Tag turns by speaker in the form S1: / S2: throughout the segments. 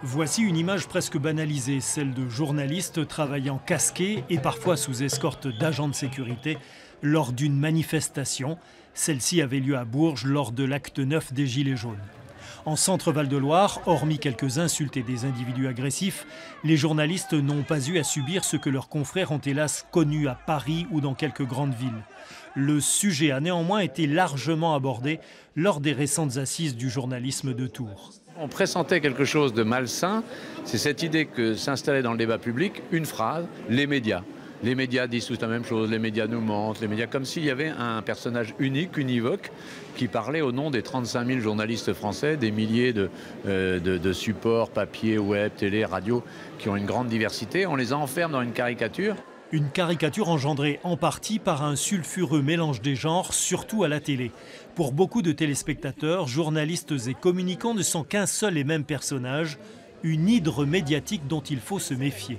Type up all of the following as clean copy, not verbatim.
S1: Voici une image presque banalisée, celle de journalistes travaillant casqués et parfois sous escorte d'agents de sécurité lors d'une manifestation. Celle-ci avait lieu à Bourges lors de l'acte 9 des Gilets jaunes. En Centre-Val de Loire, hormis quelques insultes et des individus agressifs, les journalistes n'ont pas eu à subir ce que leurs confrères ont hélas connu à Paris ou dans quelques grandes villes. Le sujet a néanmoins été largement abordé lors des récentes assises du journalisme de Tours.
S2: On pressentait quelque chose de malsain, c'est cette idée que s'installait dans le débat public une phrase, les médias. Les médias disent tous la même chose, les médias nous mentent, les médias, comme s'il y avait un personnage unique, univoque, qui parlait au nom des 35 000 journalistes français, des milliers de supports, papier, web, télé, radio, qui ont une grande diversité. On les enferme dans une caricature.
S1: Une caricature engendrée en partie par un sulfureux mélange des genres, surtout à la télé. Pour beaucoup de téléspectateurs, journalistes et communicants ne sont qu'un seul et même personnage, une hydre médiatique dont il faut se méfier.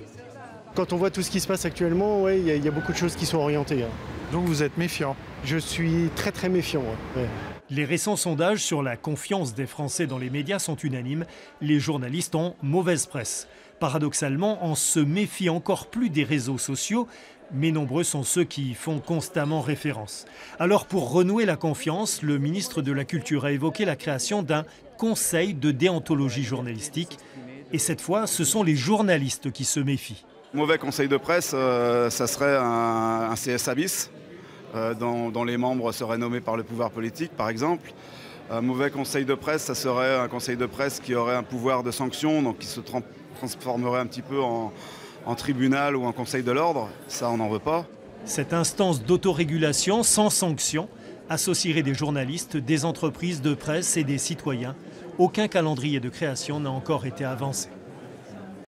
S3: Quand on voit tout ce qui se passe actuellement, il y a beaucoup de choses qui sont orientées.
S4: Donc vous êtes méfiant?
S3: Je suis très méfiant. Ouais.
S1: Les récents sondages sur la confiance des Français dans les médias sont unanimes. Les journalistes ont mauvaise presse. Paradoxalement, on se méfie encore plus des réseaux sociaux, mais nombreux sont ceux qui y font constamment référence. Alors pour renouer la confiance, le ministre de la Culture a évoqué la création d'un conseil de déontologie journalistique. Et cette fois, ce sont les journalistes qui se méfient.
S5: Mauvais conseil de presse, ça serait un CSA bis, dont les membres seraient nommés par le pouvoir politique, par exemple. Un mauvais conseil de presse, ça serait un conseil de presse qui aurait un pouvoir de sanction, donc qui se transformerait un petit peu en tribunal ou en conseil de l'ordre. Ça, on n'en veut pas.
S1: Cette instance d'autorégulation sans sanction associerait des journalistes, des entreprises de presse et des citoyens. Aucun calendrier de création n'a encore été avancé.